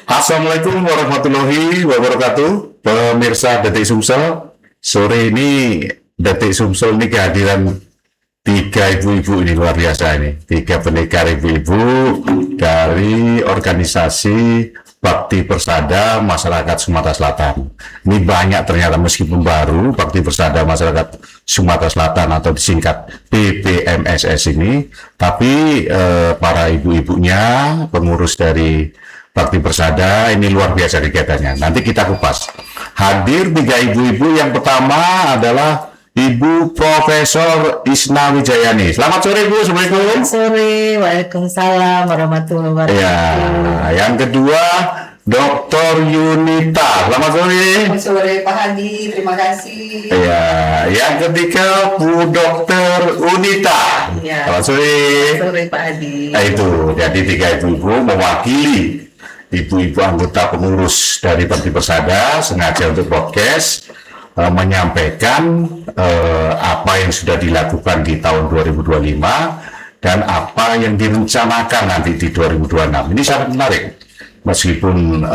Assalamualaikum warahmatullahi wabarakatuh, pemirsa Detik Sumsel. Sore ini Detik Sumsel ini kehadiran tiga ibu-ibu ini luar biasa ini. Tiga pendekar ibu-ibu dari organisasi Bakti Persada Masyarakat Sumatera Selatan. Ini banyak ternyata, meskipun baru Bakti Persada Masyarakat Sumatera Selatan atau disingkat BPMSS ini, tapi para ibu-ibunya, pengurus dari Bakti Persada ini luar biasa kegiatannya. Nanti kita kupas. Hadir tiga ibu-ibu. Yang pertama adalah Ibu Profesor Isna Wijayani. Selamat sore Bu, Assalamualaikum. Selamat sore, Waalaikumsalam warahmatullahi wabarakatuh. Ya, yang kedua Dr. Yunita. Selamat sore. Selamat sore Pak Hadi, terima kasih. Ya, yang ketiga Bu Dr. Unita. Ya. Selamat sore. Selamat sore Pak Hadi. Nah itu, jadi tiga ibu-ibu mewakili ibu-ibu anggota pengurus dari Bakti Persada sengaja untuk podcast menyampaikan apa yang sudah dilakukan di tahun 2025 dan apa yang direncanakan nanti di 2026. Ini sangat menarik, meskipun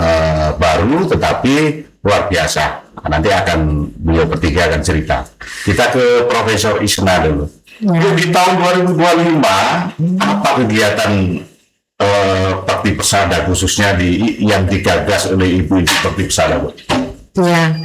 baru tetapi luar biasa. Nanti akan beliau bertiga akan cerita. Kita ke Profesor Isna dulu. Ya. Di tahun 2025 apa kegiatan Bakti Persada khususnya yang digagas oleh ibu-ibu Bakti Persada, Bu? Ya,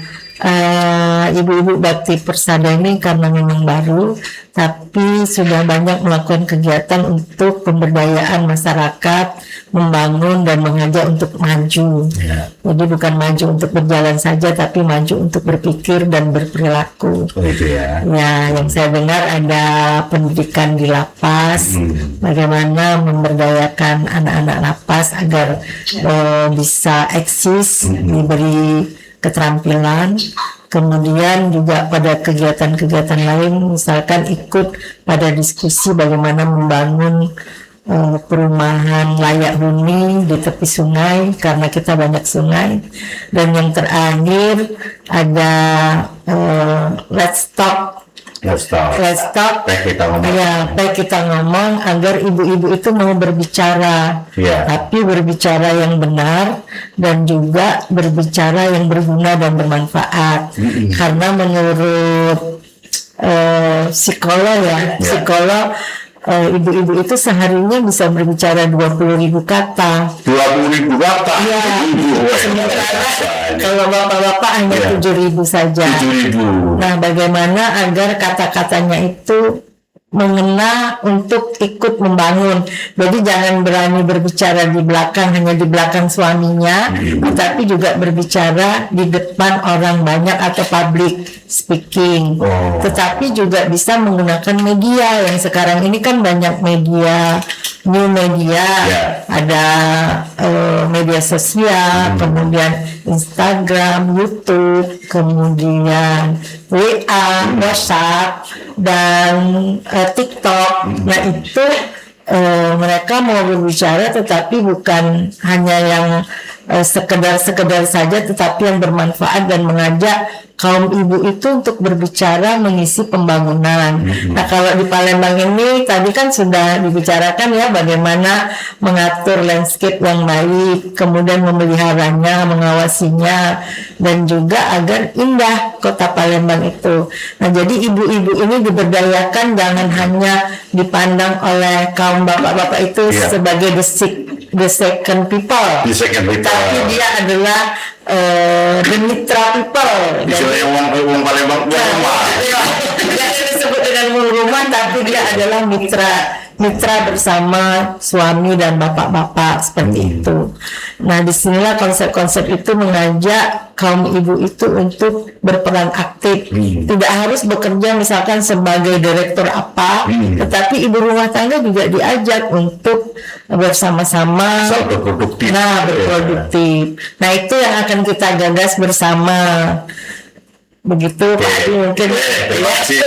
ibu-ibu Bakti Persada ini karena memang baru, tapi sudah banyak melakukan kegiatan untuk pemberdayaan masyarakat, membangun dan mengajak untuk maju. Ya. Jadi bukan maju untuk berjalan saja, tapi maju untuk berpikir dan berperilaku. Oh, itu ya. Ya, yang saya dengar ada pendidikan di lapas, bagaimana memberdayakan anak-anak lapas agar bisa eksis, diberi keterampilan. Kemudian juga pada kegiatan-kegiatan lain, misalkan ikut pada diskusi bagaimana membangun perumahan layak huni di tepi sungai karena kita banyak sungai. Dan yang terakhir ada Let's Talk. Baik kita ngomong agar ibu-ibu itu mau berbicara, tapi berbicara yang benar dan juga berbicara yang berguna dan bermanfaat. Karena menurut psikolog ibu-ibu itu seharinya bisa berbicara 20.000 kata. 20.000 kata? Iya. Sementara kalau bapak-bapak hanya 7.000 saja. 7.000. Nah, bagaimana agar kata-katanya itu mengena untuk ikut membangun. Jadi jangan berani berbicara di belakang, hanya di belakang suaminya, tetapi juga berbicara di depan orang banyak atau public speaking. Tetapi juga bisa menggunakan media yang sekarang ini kan banyak media, new media, ada media sosial, kemudian Instagram, YouTube, kemudian WA, WhatsApp, dan TikTok. Nah itu mereka mau berbicara tetapi bukan hanya yang sekedar saja, tetapi yang bermanfaat dan mengajak kaum ibu itu untuk berbicara mengisi pembangunan. Nah kalau di Palembang ini tadi kan sudah dibicarakan ya bagaimana mengatur landscape yang baik, kemudian memeliharanya, mengawasinya, dan juga agar indah kota Palembang itu. Nah jadi ibu-ibu ini diberdayakan, jangan hanya dipandang oleh kaum bapak-bapak itu sebagai the second people, tapi dia adalah the mitra people. Jadi yang Palembang Dia disebut dengan rumah, tapi dia adalah mitra bersama suami dan bapak-bapak seperti itu. Nah, disinilah konsep-konsep itu mengajak kaum ibu itu untuk berperan aktif. Tidak harus bekerja misalkan sebagai direktur apa, tetapi ibu rumah tangga juga diajak untuk bersama-sama berproduktif. Nah, itu yang akan kita gagas bersama. Begitu Pak Adi mungkin. Terima kasih.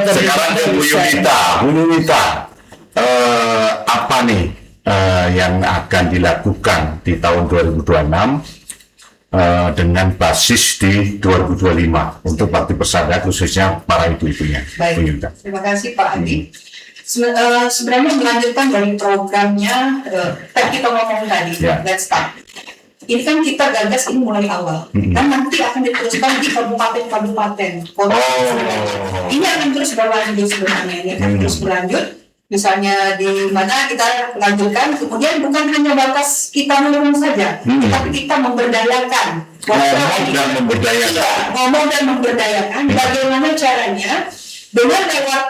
Sekarang ke Bu Yunita. Apa nih yang akan dilakukan di tahun 2026 dengan basis di 2025 untuk bakti persada khususnya para ibu-ibunya. Baik, Bu Yunita. terima kasih Pak Adi. Sebenarnya melanjutkan dari programnya kita ngomong tadi, Ya. Let's Start. Ini kan kita gagas ini mulai awal, dan nanti akan diteruskan di kabupaten-kabupaten. Kota. Ini akan terus berlanjut sebenarnya, ini akan terus berlanjut. Misalnya di mana kita lanjutkan, kemudian bukan hanya batas kita ngomong saja, tapi kita memberdayakan. Ngomong dan memberdayakan. Iya, ngomong dan memberdayakan. Bagaimana caranya? Dengan lewat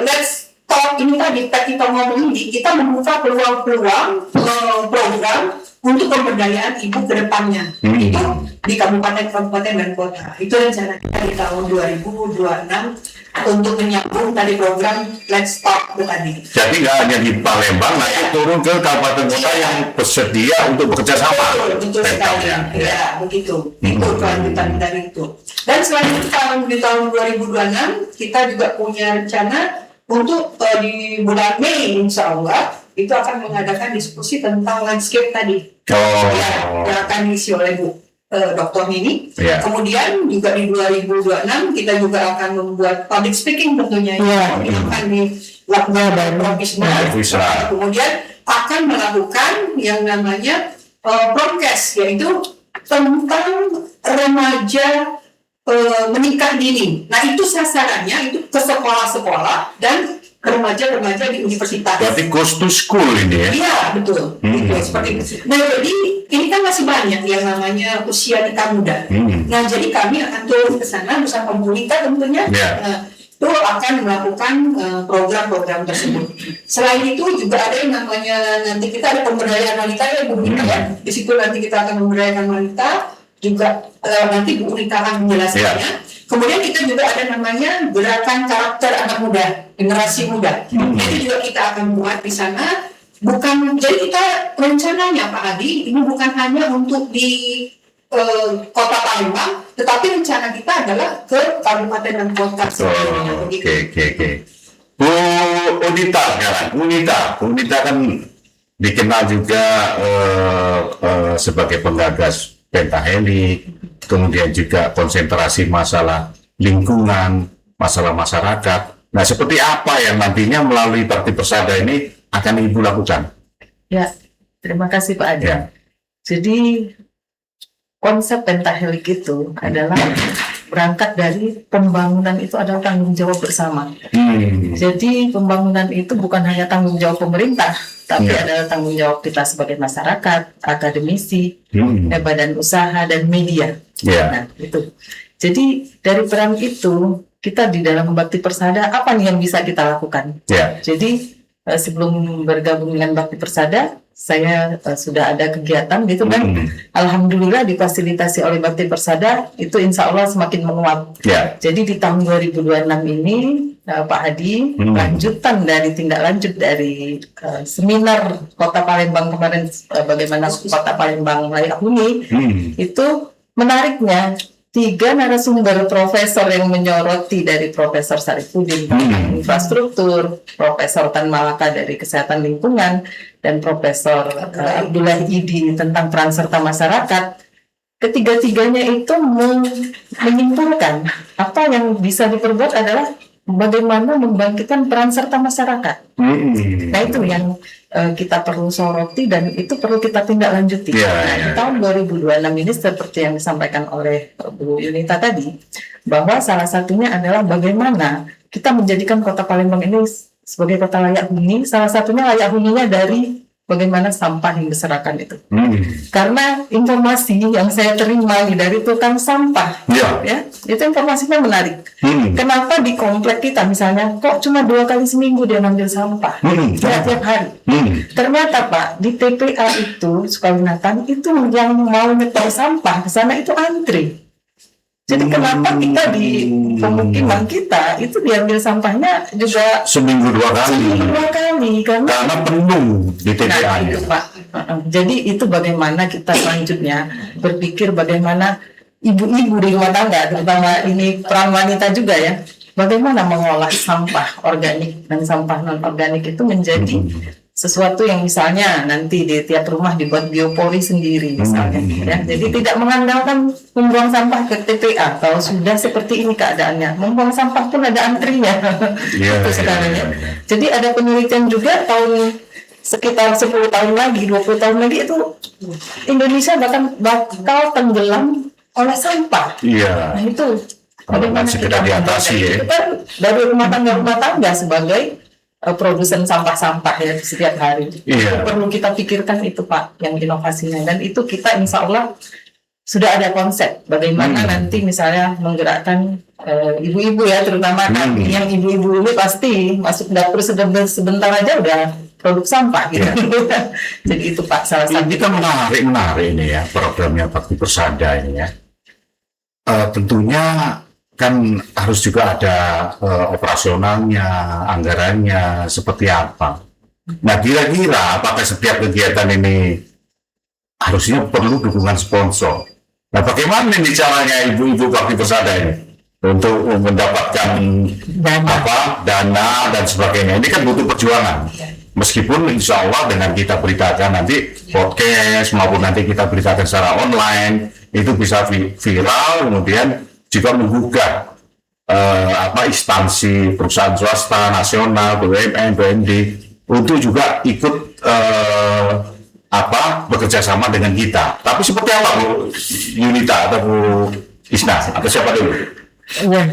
Let's Talk ini tadi kita ngomong ini, kita membuka peluang-peluang program untuk pemberdayaan ibu ke depannya. Itu di kabupaten-kabupaten dan kota. Itu rencana kita di tahun 2026 untuk menyambung tadi program Let's Talk itu tadi. Jadi nggak hanya di Palembang, nanti turun ke kabupaten kota yang bersedia untuk bekerja sama. Betul sekali. Ya, begitu. Itu kelanjutan dari itu. Dan selain itu di tahun 2026 kita juga punya rencana untuk di bulan Mei insya Allah itu akan mengadakan diskusi tentang landscape tadi. Yang akan diisi oleh Bu Dr. Nini. Kemudian juga di 2026 kita juga akan membuat public speaking tentunya yang akan dilakukan oleh profesional. Kemudian akan melakukan yang namanya broadcast, yaitu tentang remaja menikah dini. Nah itu sasarannya itu ke sekolah-sekolah dan remaja-remaja di universitas. Berarti goes to school ini ya? Iya betul. Betul, seperti itu. Nah jadi ini kan masih banyak yang namanya usia nikah muda. Nah jadi kami akan turun ke sana bersama Bu Nita tentunya. Itu akan melakukan program-program tersebut. Selain itu juga ada yang namanya nanti kita ada pemberdayaan wanita ya Bu Nita ya. Di situ nanti kita akan memberdayakan wanita. Juga nanti Bu Nita akan menjelaskannya. Kemudian kita juga ada namanya gerakan karakter anak muda, generasi muda. Itu juga kita akan buat di sana. Bukan, jadi kita rencananya Pak Adi ini bukan hanya untuk di kota Palembang, tetapi rencana kita adalah ke kabupaten dan kota sebenarnya. Oke. Bu Unita sekarang, Bu Unita kan dikenal juga sebagai penggagas pentahelik, kemudian juga konsentrasi masalah lingkungan, masalah masyarakat. Nah, seperti apa yang nantinya melalui Bakti Persada ini akan Ibu lakukan? Ya, terima kasih Pak Adi. Ya. Jadi konsep pentahelik itu adalah berangkat dari pembangunan itu adalah tanggung jawab bersama. Jadi pembangunan itu bukan hanya tanggung jawab pemerintah, tapi adalah tanggung jawab kita sebagai masyarakat, akademisi, badan usaha dan media. Nah, itu. Jadi dari peran itu kita di dalam Bakti Persada apa nih yang bisa kita lakukan? Jadi sebelum bergabung dengan Bakti Persada, saya sudah ada kegiatan gitu kan. Alhamdulillah difasilitasi oleh Bakti Persada itu insya Allah semakin menguat. Jadi di tahun 2026 ini Pak Hadi lanjutan dari tindak lanjut dari seminar Kota Palembang kemarin bagaimana Kota Palembang layak huni itu menariknya 3 narasumber profesor yang menyoroti dari Profesor Sarifudin tentang infrastruktur, Profesor Tan Malaka dari kesehatan lingkungan, dan Profesor Abdullah Idi tentang peran serta masyarakat. Ketiga-tiganya itu menyimpulkan apa yang bisa diperbuat adalah bagaimana membangkitkan peran serta masyarakat. Nah itu yang kita perlu soroti dan itu perlu kita tindak lanjuti. Di tahun 2026 ini seperti yang disampaikan oleh Bu Yunita tadi, bahwa salah satunya adalah bagaimana kita menjadikan Kota Palembang ini sebagai kota layak huni. Salah satunya layak huninya dari bagaimana sampah yang berserakan itu. Karena informasi yang saya terima dari tukang sampah, ya, itu informasinya menarik. Kenapa di komplek kita misalnya kok cuma 2 kali seminggu dia ngambil sampah, tiap hari. Ternyata Pak di TPA itu Sukawinatan itu yang mau nyetor sampah ke sana itu antri. Jadi kenapa kita di pemukiman kita itu diambil sampahnya juga seminggu 2 kali? Karena penuh di TPA. Itu, Pak. Jadi itu bagaimana kita selanjutnya berpikir bagaimana ibu-ibu di rumah tangga, terutama ini peran wanita juga ya, bagaimana mengolah sampah organik dan sampah non organik itu menjadi sesuatu yang misalnya nanti di tiap rumah dibuat biopori sendiri misalnya, ya. Jadi tidak mengandalkan membuang sampah ke TPA. Kalau sudah seperti ini keadaannya, membuang sampah pun ada antrinya. Itu sekarang ya. Jadi ada penelitian juga tahun sekitar 10 tahun lagi, 20 tahun lagi itu Indonesia bakal tenggelam oleh sampah. Nah itu bagaimana kita diatasi ya. Itu kan dari rumah tangga sebagai produsen sampah-sampah ya setiap hari. Perlu kita pikirkan itu Pak, yang inovasinya, dan itu kita insya Allah sudah ada konsep bagaimana nanti misalnya menggerakkan ibu-ibu ya, terutama kan yang ibu-ibu ini pasti masuk dapur sebentar aja udah produk sampah gitu. Jadi itu Pak salah satu. Ini kan menarik ini ya programnya Bakti Persada ini ya. Tentunya kan harus juga ada operasionalnya, anggarannya seperti apa. Nah kira-kira apakah setiap kegiatan ini harusnya perlu dukungan sponsor? Nah bagaimana ini caranya ibu-ibu Bakti Persada ini untuk mendapatkan dana dan sebagainya? Ini kan butuh perjuangan. Meskipun insya Allah dengan kita beritakan nanti podcast maupun nanti kita beritakan secara online itu bisa viral, kemudian juga menggugah instansi perusahaan swasta nasional, BUMN, BUMD untuk juga ikut bekerja sama dengan kita. Tapi seperti apa Bu Yunita atau Bu Isna atau siapa dulu? Ya,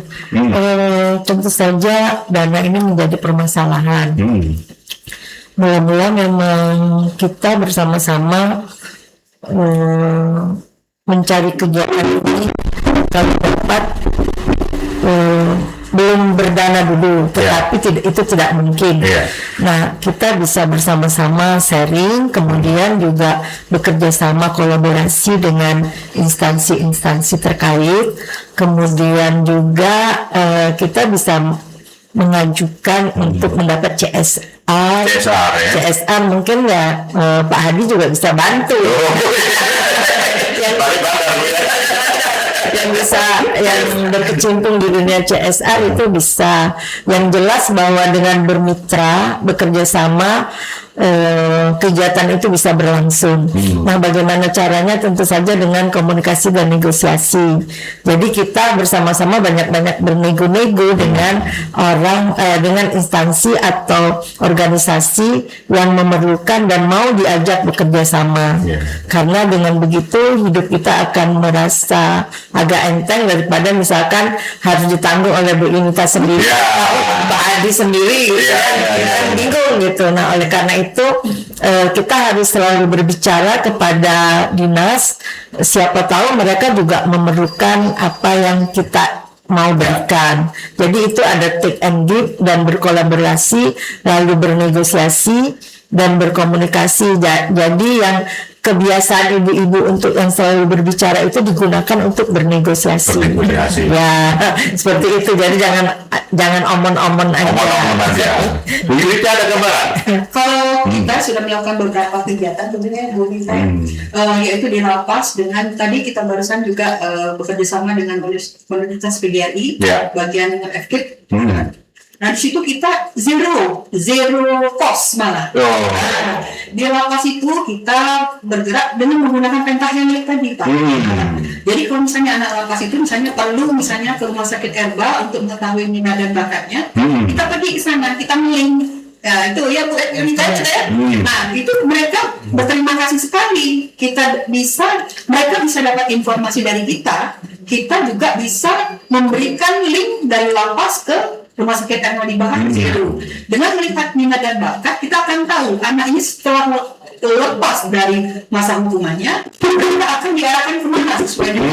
tentu saja dana ini menjadi permasalahan. Mula-mula memang kita bersama-sama mencari kegiatan ini kalau dapat belum berdana dulu, tetapi itu tidak mungkin. Nah, kita bisa bersama-sama sharing, kemudian juga bekerja sama kolaborasi dengan instansi-instansi terkait, kemudian juga kita bisa mengajukan untuk mendapat CSR mungkin ya Pak Hadi juga bisa bantu. yang berkecimpung di dunia CSR itu bisa. Yang jelas bahwa dengan bermitra, bekerja sama, kegiatan itu bisa berlangsung. Nah, bagaimana caranya? Tentu saja dengan komunikasi dan negosiasi. Jadi kita bersama-sama banyak-banyak bernego-nego dengan dengan instansi atau organisasi yang memerlukan dan mau diajak bekerja sama. Karena dengan begitu hidup kita akan merasa agak enteng daripada misalkan harus ditanggung oleh Bu Yunita sendiri, Pak Adi sendiri, bingung gitu. Nah, oleh karena itu kita harus selalu berbicara kepada dinas, siapa tahu mereka juga memerlukan apa yang kita mau berikan. Jadi itu ada take and give dan berkolaborasi, lalu bernegosiasi dan berkomunikasi. Jadi yang kebiasaan ibu-ibu untuk yang selalu berbicara itu digunakan untuk bernegosiasi. Ya, seperti itu. Jadi jangan omon-omon aja. Bu Yunita ada gambaran? Kalau kita sudah melakukan beberapa kegiatan tentunya Bu Yunita, yaitu di lapas dengan tadi kita barusan juga bekerja sama dengan Universitas PGRI, bagian FKIP. Nah, di situ kita zero cost malah. Di lapas itu kita bergerak dengan menggunakan pentahelix tadi, Pak. Jadi kalau misalnya anak lapas itu misalnya perlu ke rumah sakit Erba untuk mengetahui minat dan bakatnya, kita pergi ke sana, kita link. Ya, itu ya Bu Yunita ya. Nah, itu mereka berterima kasih sekali. Mereka bisa dapat informasi dari kita. Kita juga bisa memberikan link dari lapas ke rumah sakit yang dibahas itu. Dengan melihat minat dan bakat, kita akan tahu anak ini setelah lepas dari masa hukumannya, kita akan diarahkan kemana sesuai dengan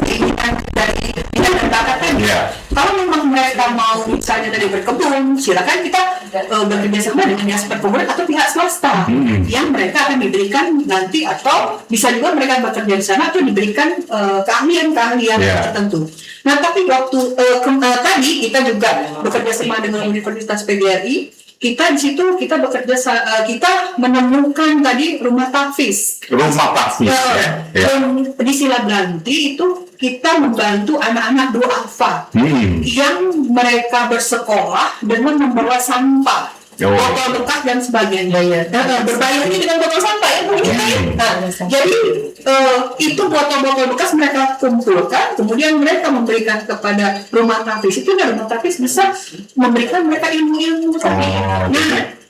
keinginan dari minat dan bakat tadi. Kalau memang mereka mau misalnya dari berkebun, silakan kita bekerja sama dengan dinas perkebunan atau pihak swasta yang mereka akan diberikan nanti, atau bisa juga mereka bekerja di sana atau diberikan keahlian-keahlian tertentu. Nah, tapi waktu tadi kita juga bekerja sama dengan Universitas PGRI. Kita di situ kita menemukan tadi rumah tahfiz. Di Silablanti itu kita membantu anak-anak duafa yang mereka bersekolah dengan membawa sampah botol bekas dan sebagainya. Berbayarnya dengan botol sampah ya, jadi itu botol-botol bekas mereka kumpulkan, kemudian mereka memberikan kepada rumah tapis itu, dan rumah tapis bisa memberikan mereka ilmu-ilmu tadi.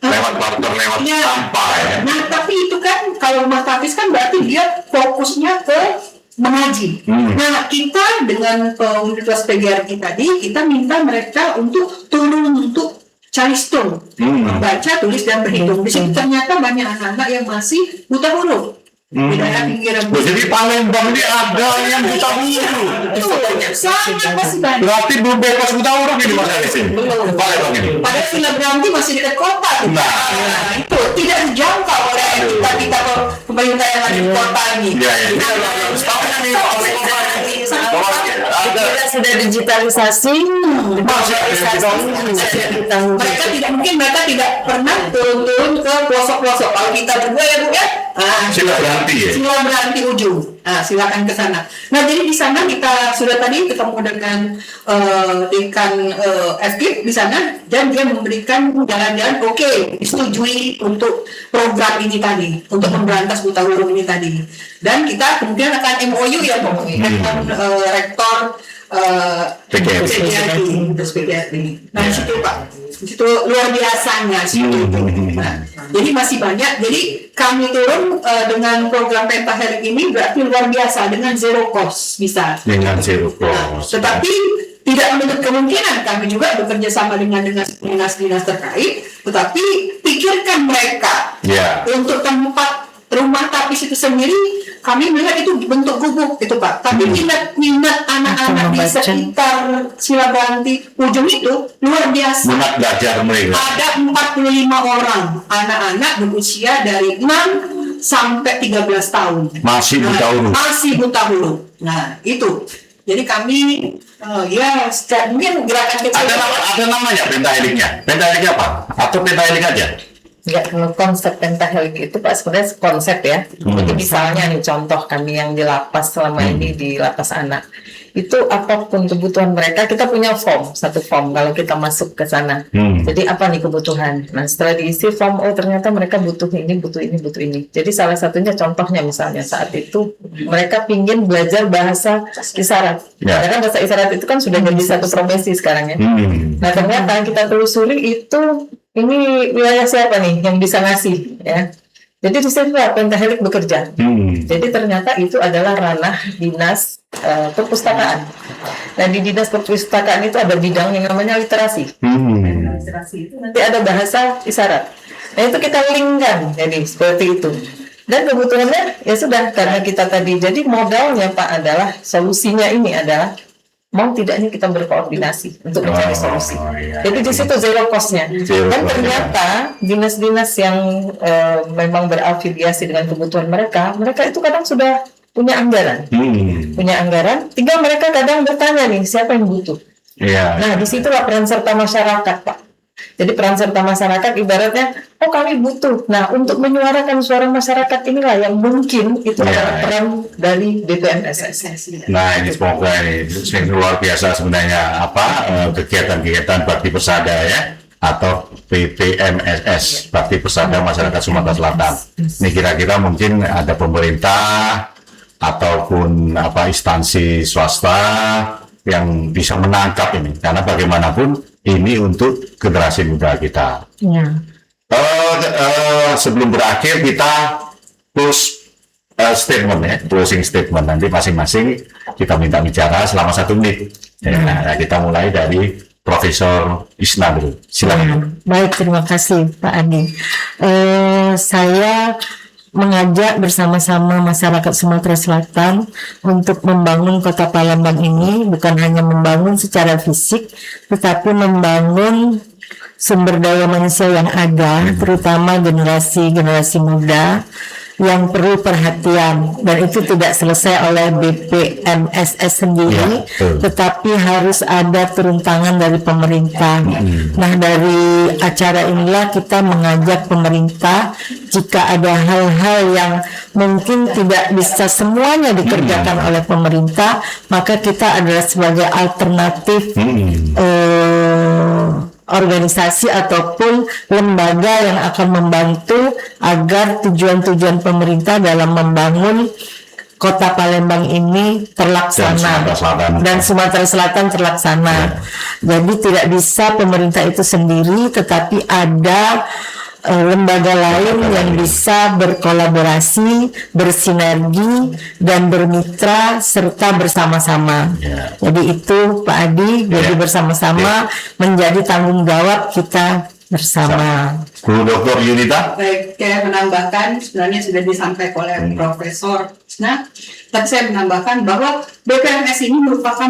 Lewat barter, lewat sampah ya. Nah, tapi itu kan kalau rumah tapis kan berarti dia fokusnya ke mengaji. Nah, kita dengan Universitas PGRI tadi, kita minta mereka untuk turun untuk cari stone, membaca, tulis, dan berhitung. Di situ ternyata banyak anak-anak yang masih buta huruf di daerah pinggiran. Jadi Palembang ini ada yang buta huruf. Sangat masih banyak. Berarti belum bebas buta huruf ini Mas Aris ini. Palembang ini. Padahal Villa Branti masih dekat kota. Nah, itu tidak dijangkau oleh kita pemerintah yang ada di kota ini. Kita sudah digitalisasi. Mereka tidak pernah turun ke pelosok-pelosok. Kalau kita berdua ya Bu ya, Sila Branti ujung. Silakan ke sana. Nah, jadi di sana kita sudah tadi ketemu dengan dekan FKIP di sana, dan dia memberikan jalan-jalan disetujui untuk program ini tadi, untuk memberantas buta huruf ini tadi. Dan kita kemudian akan MOU ya dengan rektor PGRI. Nah, di situ Pak, di situ luar biasanya sih. Nah, jadi masih banyak. Jadi kami turun dengan program Pentahelix ini berarti luar biasa, dengan zero cost bisa. Dengan zero cost. Tetapi tidak menutup kemungkinan kami juga bekerja sama dengan dinas-dinas terkait. Tetapi pikirkan mereka untuk tempat rumah tapis itu sendiri, kami melihat itu bentuk gubuk itu Pak. Tapi minat anak-anak di sekitar Sila Branti ujung itu luar biasa. Minat belajar mereka. Ada 45 orang anak-anak berusia dari 6 sampai 13 tahun. Masih buta huruf. Nah, itu. Jadi kami mungkin gerakan kecil. Ada namanya Pentahelixnya. Pentahelix apa? Atau Pentahelix aja? Enggak, kalau konsep Pentahelix itu Pak sebenarnya konsep ya. Jadi misalnya nih contoh kami yang di lapas selama ini di lapas anak, itu apapun kebutuhan mereka, kita punya satu form kalau kita masuk ke sana. Jadi apa nih kebutuhan? Nah, setelah diisi form, ternyata mereka butuh ini. Jadi salah satunya contohnya misalnya saat itu mereka pingin belajar bahasa isyarat. Karena bahasa isyarat itu kan sudah jadi satu profesi sekarang ya. Nah, ternyata kita telusuri itu ini wilayah siapa nih yang bisa ngasih ya. Jadi di situ Pentahelix bekerja. Jadi ternyata itu adalah ranah dinas perpustakaan. Nah, di dinas perpustakaan itu ada bidang yang namanya literasi. Literasi itu nanti ada bahasa isyarat. Nah, itu kita linkkan jadi seperti itu. Dan kebutuhannya ya sudah, karena kita tadi, jadi modalnya Pak adalah, solusinya ini adalah mau tidaknya kita berkoordinasi untuk mencari solusi. Jadi di situ zero cost-nya. Dan ternyata dinas-dinas yang memang berafiliasi dengan kebutuhan mereka itu kadang sudah punya anggaran. Tinggal mereka kadang bertanya nih, siapa yang butuh? Nah, disitulah peran serta masyarakat Pak. Jadi peran serta masyarakat ibaratnya, kami butuh. Nah, untuk menyuarakan suara masyarakat inilah yang mungkin itu adalah peran dari BPMSS. Nah, ini semoga ini luar biasa sebenarnya kegiatan-kegiatan Bakti Persada ya, atau BPMSS, Bakti Persada Masyarakat Sumatera Selatan. Ini kira-kira mungkin ada pemerintah ataupun instansi swasta yang bisa menangkap ini, karena bagaimanapun ini untuk generasi muda kita. Sebelum berakhir kita closing statement. Nanti masing-masing kita minta bicara selama 1 menit. Nah, kita mulai dari Profesor Isna dulu. Silakan. Baik, terima kasih Pak Adi. Saya mengajak bersama-sama masyarakat Sumatera Selatan untuk membangun Kota Palembang ini, bukan hanya membangun secara fisik, tetapi membangun sumber daya manusia yang ada, terutama generasi muda yang perlu perhatian, dan itu tidak selesai oleh BPMSS sendiri, tetapi harus ada turun tangan dari pemerintah. Nah, dari acara inilah kita mengajak pemerintah, jika ada hal-hal yang mungkin tidak bisa semuanya dikerjakan oleh pemerintah, maka kita adalah sebagai alternatif organisasi ataupun lembaga yang akan membantu agar tujuan-tujuan pemerintah dalam membangun Kota Palembang ini terlaksana dan Sumatera Selatan terlaksana. Jadi tidak bisa pemerintah itu sendiri, tetapi ada lembaga lain yang bisa berkolaborasi, bersinergi dan bermitra serta bersama-sama. Jadi itu Pak Adi, jadi bersama-sama menjadi tanggung jawab kita bersama. Bu Dr. Yunita. Baik, saya menambahkan sebenarnya sudah disampaikan oleh Profesor. Nah, tapi saya menambahkan bahwa BPMS ini merupakan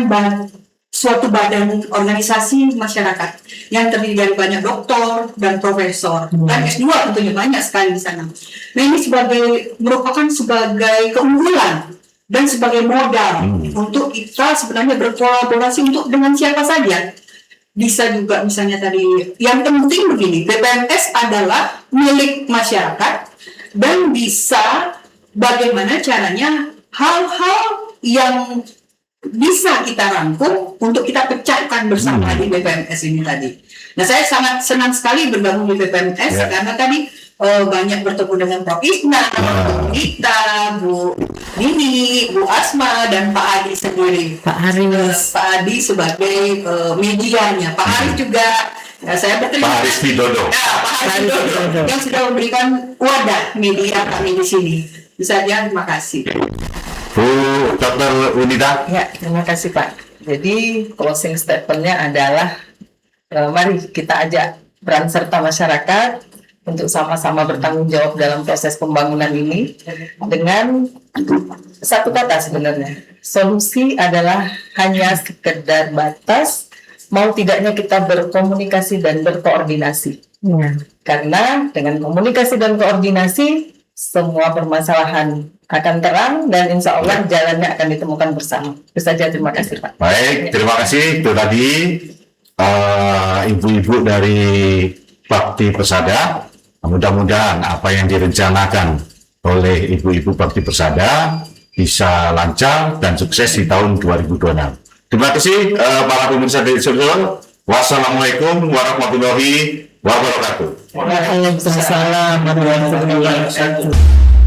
suatu badan organisasi masyarakat yang terdiri dari banyak doktor dan profesor dan S2 tentunya banyak sekali di sana. Nah, ini merupakan sebagai keunggulan dan sebagai modal untuk kita sebenarnya berkolaborasi untuk dengan siapa saja. Bisa juga misalnya tadi, yang penting begini, BPMS adalah milik masyarakat dan bisa bagaimana caranya hal-hal yang bisa kita rangkum untuk kita pecahkan bersama di BPMS ini tadi. Nah, saya sangat senang sekali bergabung di BPMS karena tadi banyak bertemu dengan Prof. Isna, Bu Gita, Bu Nini, Bu Asma, dan Pak Adi sendiri. Pak Haris. Pak Adi sebagai medianya. Pak Haris juga, saya berterima Pak Haris Widodo. Pak Haris Widodo yang sudah memberikan wadah media kami di sini. Bisa aja, terima kasih. Bu Dr. Unita. Ya, terima kasih Pak. Jadi closing statement-nya adalah mari kita ajak peran serta masyarakat untuk sama-sama bertanggung jawab dalam proses pembangunan ini dengan satu kata sebenarnya. Solusi adalah hanya sekedar batas, mau tidaknya kita berkomunikasi dan berkoordinasi. Karena dengan komunikasi dan koordinasi, semua permasalahan akan terang dan insya Allah jalannya akan ditemukan bersama. Itu saja, terima kasih Pak. Baik, terima kasih. Itu tadi ibu-ibu dari Bakti Persada. Mudah-mudahan apa yang direncanakan oleh ibu-ibu Bakti Persada bisa lancar dan sukses di tahun 2026. Terima kasih para pemirsa dari Sumsel. Wassalamualaikum warahmatullahi wabarakatuh. Waalaikumsalam warahmatullahi wabarakatuh.